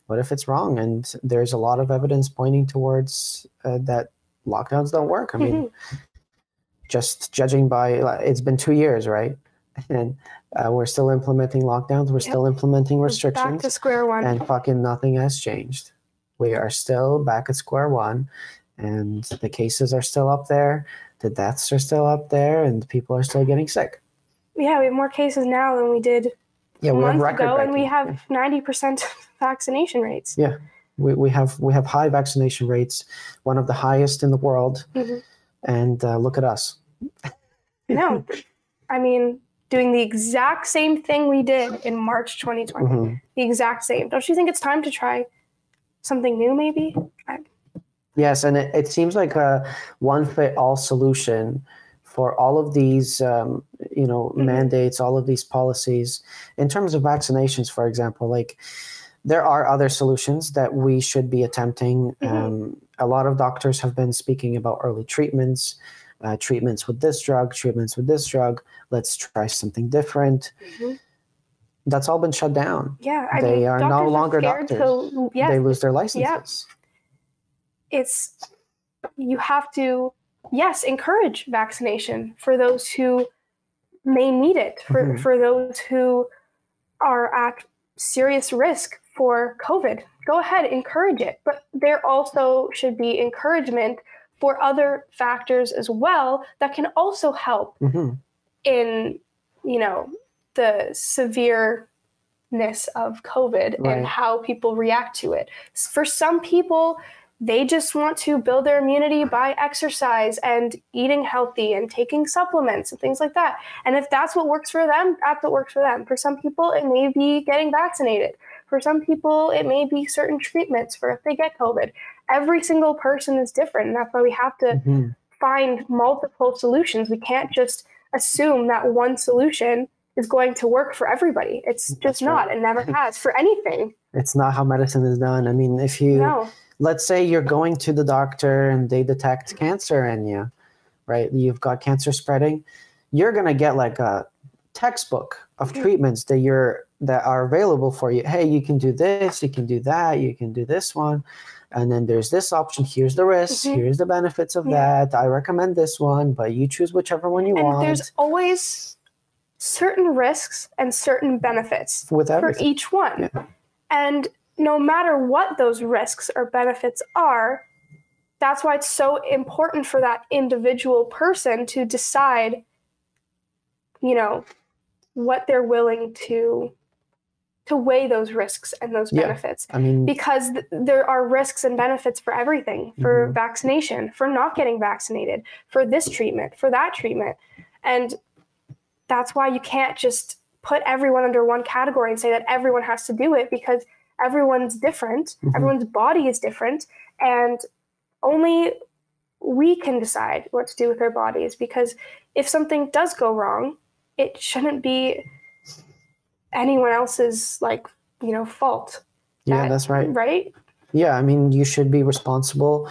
what if it's wrong? And there's a lot of evidence pointing towards that lockdowns don't work. I mean, just judging by, it's been 2 years, right? And we're still implementing lockdowns. We're still implementing restrictions. Back to square one. And fucking nothing has changed. We are still back at square one. And the cases are still up there. The deaths are still up there. And people are still getting sick. Yeah, we have more cases now than we did a month ago. And we have 90% vaccination rates. Yeah, we have high vaccination rates. One of the highest in the world. And look at us. No, I mean, doing the exact same thing we did in March 2020. The exact same. Don't you think it's time to try something new, maybe? Yes, and it seems like a one-fit-all solution for all of these, mandates, all of these policies. In terms of vaccinations, for example, like there are other solutions that we should be attempting. A lot of doctors have been speaking about early treatments, treatments with this drug, treatments with this drug. Let's try something different. That's all been shut down. Yeah, they are no longer doctors. They lose their licenses. You have to, encourage vaccination for those who may need it, for those who are at serious risk for COVID. Go ahead, encourage it. But there also should be encouragement for other factors as well that can also help in, the severeness of COVID and how people react to it. For some people, they just want to build their immunity by exercise and eating healthy and taking supplements and things like that. And if that's what works for them, that's what works for them. For some people, it may be getting vaccinated. For some people, it may be certain treatments for if they get COVID. Every single person is different. And that's why we have to find multiple solutions. We can't just assume that one solution is going to work for everybody. It's just not. It never has for anything. It's not how medicine is done. I mean, if you... Let's say you're going to the doctor and they detect cancer in you, right? You've got cancer spreading. You're going to get like a textbook of treatments that are available for you. Hey, you can do this, you can do that, you can do this one. And then there's this option. Here's the risks. Here's the benefits of that. I recommend this one, but you choose whichever one you want. And there's always certain risks and certain benefits for each one. And no matter what those risks or benefits are, that's why it's so important for that individual person to decide, what they're willing to weigh those risks and those benefits. I mean, because there are risks and benefits for everything, for vaccination, for not getting vaccinated, for this treatment, for that treatment. And that's why you can't just put everyone under one category and say that everyone has to do it, because everyone's different. Everyone's body is different. And only we can decide what to do with our bodies, because if something does go wrong, it shouldn't be anyone else's fault. That's right. Right? Yeah, I mean, you should be responsible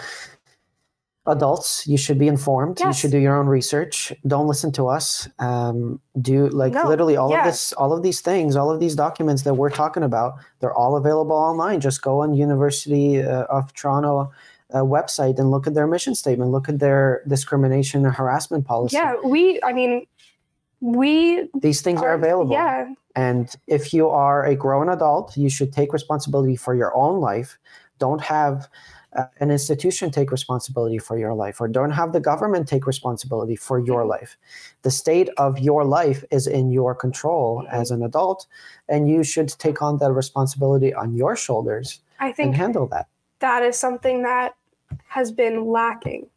adults. You should be informed. You should do your own research. Don't listen to us. Literally all of these things, all of these documents that we're talking about, they're all available online. Just go on University of Toronto website and look at their mission statement, look at their discrimination and harassment policy. Yeah, these things are available. Yeah. And if you are a grown adult, you should take responsibility for your own life. Don't have an institution take responsibility for your life, or don't have the government take responsibility for your life. The state of your life is in your control as an adult, and you should take on that responsibility on your shoulders and handle that. That is something that has been lacking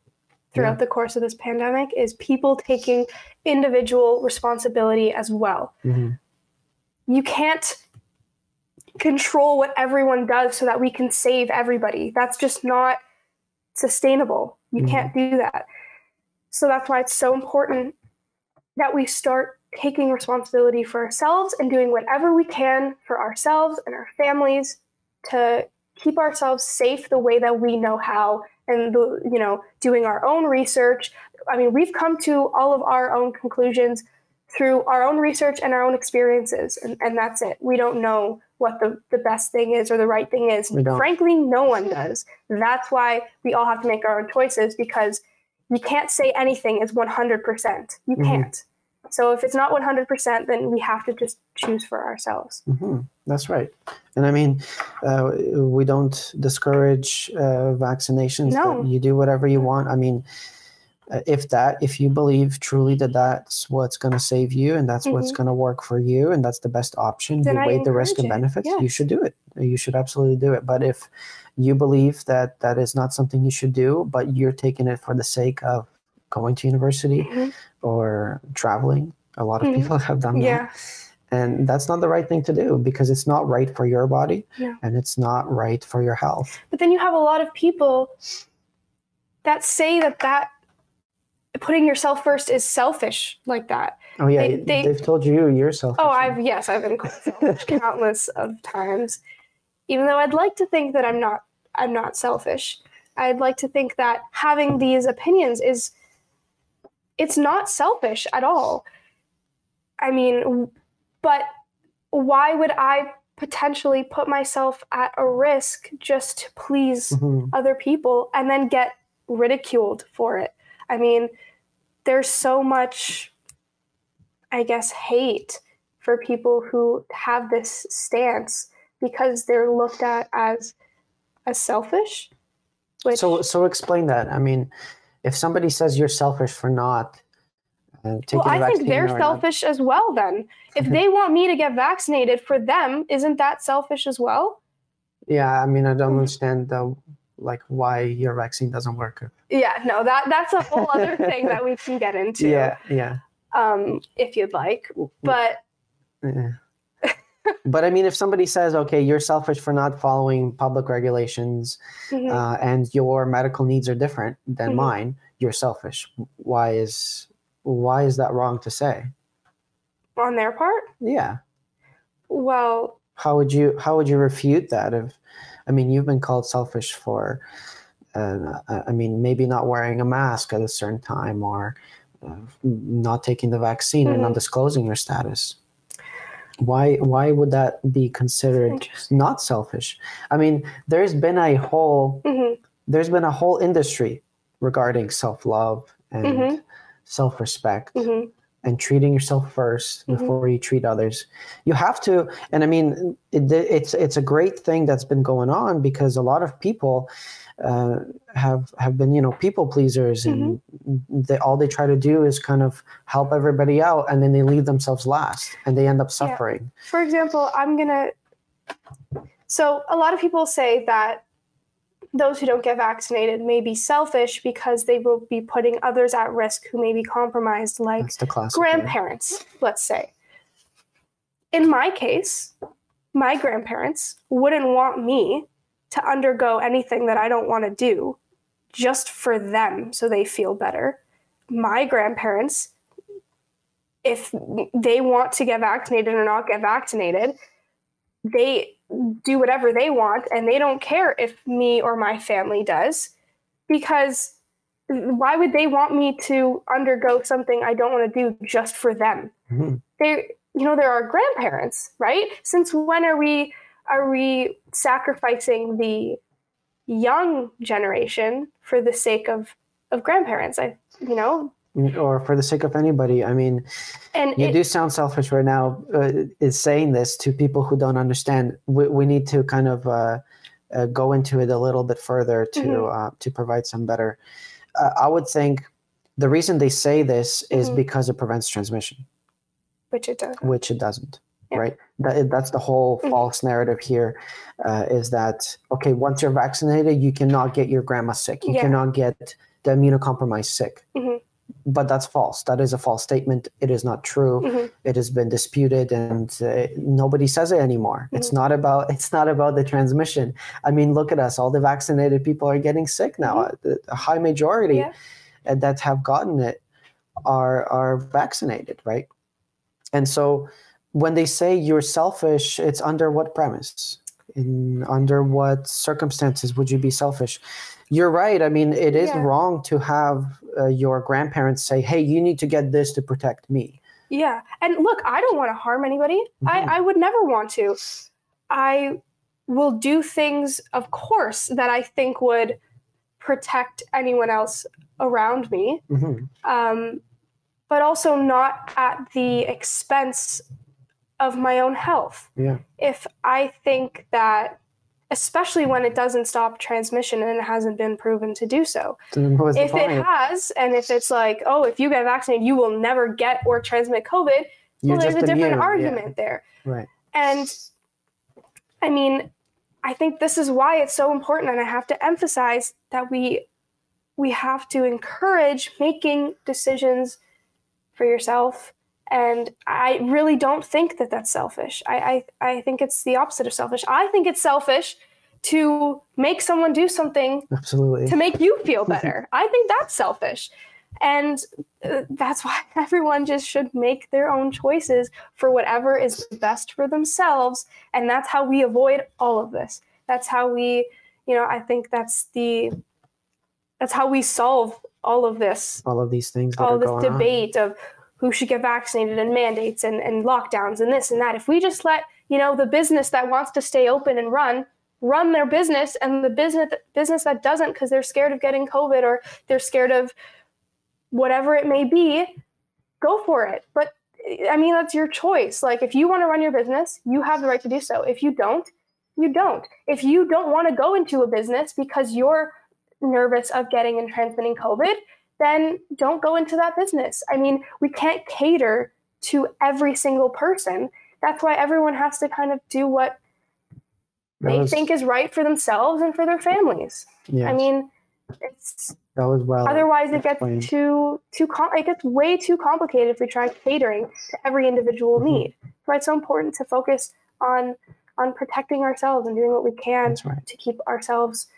throughout the course of this pandemic, is people taking individual responsibility as well. You can't control what everyone does so that we can save everybody. That's just not sustainable. You can't do that. So that's why it's so important that we start taking responsibility for ourselves and doing whatever we can for ourselves and our families to keep ourselves safe the way that we know how, and doing our own research. I mean, we've come to all of our own conclusions through our own research and our own experiences, and that's it. We don't know what the best thing is or the right thing is. Frankly, no one does. That's why we all have to make our own choices, because you can't say anything is 100%. You can't. So if it's not 100%, then we have to just choose for ourselves. That's right. And I mean, we don't discourage vaccinations. No. You do whatever you want. I mean, if you believe truly that that's what's going to save you and that's what's going to work for you and that's the best option, then you weigh the risk and benefits, you should do it. You should absolutely do it. But if you believe that that is not something you should do, but you're taking it for the sake of going to university or traveling, a lot of people have done that. And that's not the right thing to do, because it's not right for your body and it's not right for your health. But then you have a lot of people that say that putting yourself first is selfish like that. Oh yeah, they've told you you're selfish. Oh, I've been called selfish countless of times. Even though I'd like to think that I'm not selfish. I'd like to think that having these opinions it's not selfish at all. I mean, but why would I potentially put myself at a risk just to please other people and then get ridiculed for it? I mean, there's so much, I guess, hate for people who have this stance because they're looked at as selfish. So explain that. I mean, if somebody says you're selfish for not taking the vaccine, I think they're selfish as well then. If they want me to get vaccinated for them, isn't that selfish as well? Yeah, I mean, I don't understand why your vaccine doesn't work. Yeah, no, that's a whole other thing that we can get into. Yeah. If you'd like, but. But I mean, if somebody says, okay, you're selfish for not following public regulations and your medical needs are different than mine, you're selfish. Why is that wrong to say? On their part? Yeah. Well, how would you refute that? You've been called selfish for, maybe not wearing a mask at a certain time, or not taking the vaccine or not disclosing your status. Why would that be considered not selfish? I mean, there's been a whole industry regarding self-love and self-respect and treating yourself first before you treat others. You have to, and I mean, it's a great thing that's been going on, because a lot of people have been, people pleasers, and all they try to do is kind of help everybody out, and then they leave themselves last and they end up suffering. Yeah. For example, so a lot of people say that those who don't get vaccinated may be selfish because they will be putting others at risk who may be compromised, like grandparents, let's say. In my case, my grandparents wouldn't want me to undergo anything that I don't want to do just for them so they feel better. My grandparents, if they want to get vaccinated or not get vaccinated, they do whatever they want, and they don't care if me or my family does, because why would they want me to undergo something I don't want to do just for them? They're our grandparents, right? Since when are we sacrificing the young generation for the sake of grandparents. Or for the sake of anybody. I mean, and you do sound selfish right now, is saying this to people who don't understand. We need to kind of go into it a little bit further to provide some better. I would think the reason they say this is because it prevents transmission. Which it doesn't. Which it doesn't, right? That's the whole false narrative here, is that, okay, once you're vaccinated, you cannot get your grandma sick. You cannot get the immunocompromised sick. But that's false. That is a false statement. It is not true. It has been disputed, and nobody says it anymore. It's not about the transmission. I mean, look at us. All the vaccinated people are getting sick now. A high majority that have gotten it are vaccinated, right? And so when they say you're selfish, it's under what premise? Under what circumstances would you be selfish? You're right. I mean, it is wrong to have your grandparents say, hey, you need to get this to protect me. Yeah. And look, I don't want to harm anybody. I would never want to. I will do things, of course, that I think would protect anyone else around me, but also not at the expense of my own health. Yeah. If I think that, especially when it doesn't stop transmission and it hasn't been proven to do so. If it has, and if it's like, oh, if you get vaccinated, you will never get or transmit COVID, well, there's a different argument there. Right. And I mean, I think this is why it's so important, and I have to emphasize that we have to encourage making decisions for yourself. And I really don't think that that's selfish. I think it's the opposite of selfish. I think it's selfish to make someone do something to make you feel better. I think that's selfish. And that's why everyone just should make their own choices for whatever is best for themselves. And that's how we avoid all of this. That's how we, I think that's how we solve all of this. All of these things. All this debate of who should get vaccinated and mandates and lockdowns and this and that. If we just let, the business that wants to stay open and run their business, and the business that doesn't because they're scared of getting COVID or they're scared of whatever it may be, go for it. But I mean, that's your choice. Like, if you want to run your business, you have the right to do so. If you don't, you don't. If you don't want to go into a business because you're nervous of getting and transmitting COVID, then don't go into that business. I mean, we can't cater to every single person. That's why everyone has to kind of do what they think is right for themselves and for their families. Yes. I mean, that was well. Otherwise, it gets it gets way too complicated if we try catering to every individual need. That's why it's so important to focus on protecting ourselves and doing what we can to keep ourselves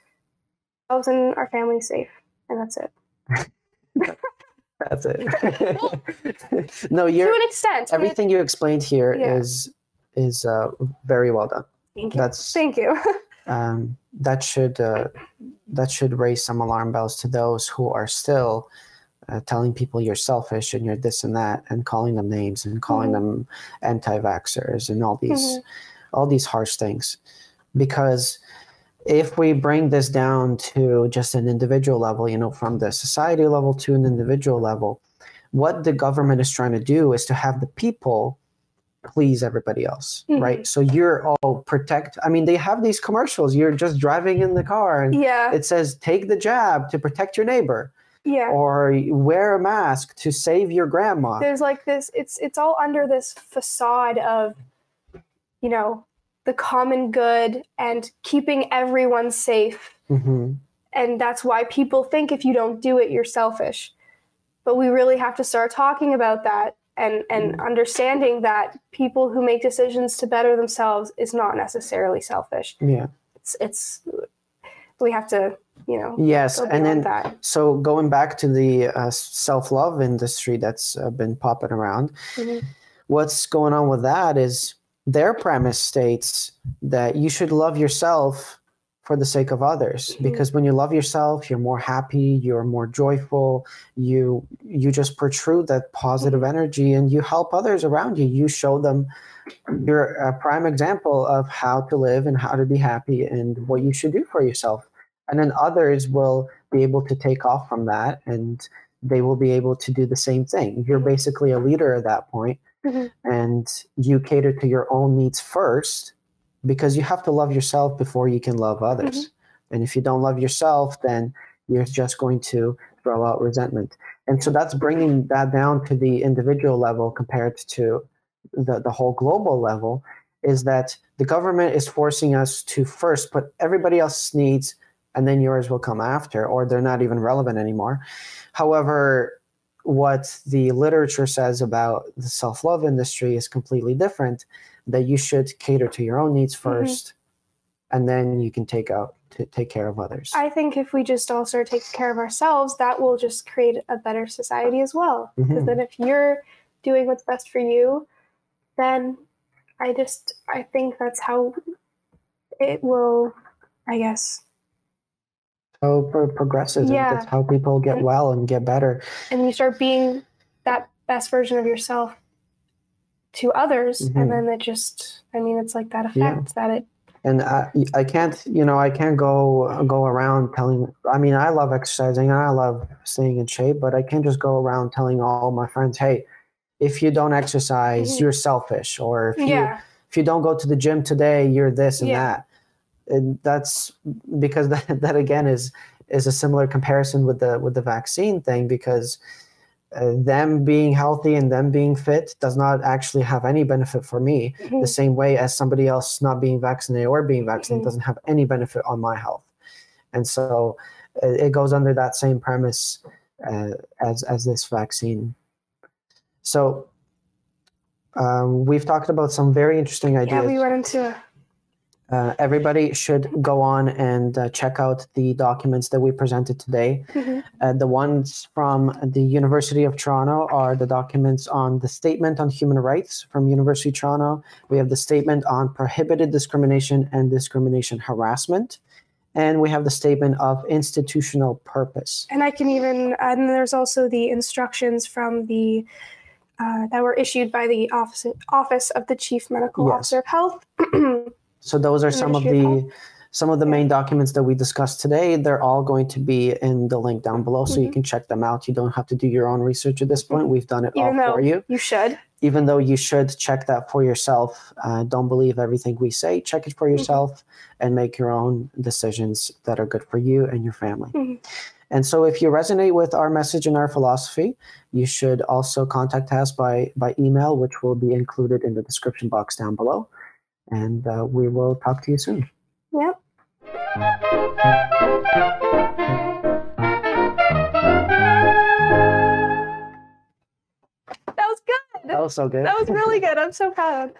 and our families safe. And that's it. That's it. No, to an extent. Everything you explained here is very well done. Thank you. Thank you. That should raise some alarm bells to those who are still telling people you're selfish and you're this and that, and calling them names and calling them anti-vaxxers and all these harsh things. Because if we bring this down to just an individual level, from the society level to an individual level, what the government is trying to do is to have the people please everybody else, right? So you're all protect. I mean, they have these commercials. You're just driving in the car and it says, take the jab to protect your neighbor. Yeah. Or wear a mask to save your grandma. There's like this, it's all under this facade of, the common good and keeping everyone safe. And that's why people think if you don't do it, you're selfish. But we really have to start talking about that and understanding that people who make decisions to better themselves is not necessarily selfish. Yeah. It's we have to, Yes. And then, that. So going back to the self-love industry that's been popping around, what's going on with that is their premise states that you should love yourself for the sake of others, because when you love yourself, you're more happy, you're more joyful, you just protrude that positive energy and you help others around you. You show them, you're a prime example of how to live and how to be happy and what you should do for yourself. And then others will be able to take off from that, and they will be able to do the same thing. You're basically a leader at that point, and you cater to your own needs first, because you have to love yourself before you can love others. And if you don't love yourself, then you're just going to throw out resentment. And so that's bringing that down to the individual level compared to the whole global level, is that the government is forcing us to first put everybody else's needs, and then yours will come after, or they're not even relevant anymore. However, what the literature says about the self-love industry is completely different, that you should cater to your own needs first, and then you can take care of others. I think if we just all start taking care of ourselves, that will just create a better society as well. Because then if you're doing what's best for you, then I think that's how it will, I guess. So progressive. That's how people get well and get better. And you start being that best version of yourself to others, and then it just, it's like that effect that it. And I can't go around telling. I love exercising and I love staying in shape, but I can't just go around telling all my friends, "Hey, if you don't exercise, you're selfish," or if you don't go to the gym today, you're this and that. And that's because that again is a similar comparison with the vaccine thing, because them being healthy and them being fit does not actually have any benefit for me, the same way as somebody else not being vaccinated or being vaccinated doesn't have any benefit on my health. And so it goes under that same premise as this vaccine. So we've talked about some very interesting ideas. Yeah, we went into it. Everybody should go on and check out the documents that we presented today. The ones from the University of Toronto are the documents on the Statement on Human Rights from University of Toronto. We have the Statement on Prohibited Discrimination and Discrimination Harassment. And we have the Statement of Institutional Purpose. And and there's also the instructions from the that were issued by the Office of the Chief Medical Officer of Health. So those are some of the main documents that we discussed today. They're all going to be in the link down below, so you can check them out. You don't have to do your own research at this point. We've done it all for you. You should. Even though you should check that for yourself. Don't believe everything we say. Check it for yourself and make your own decisions that are good for you and your family. And so if you resonate with our message and our philosophy, you should also contact us by email, which will be included in the description box down below. And we will talk to you soon. Yep. That was good. That was so good. That was really good. I'm so proud.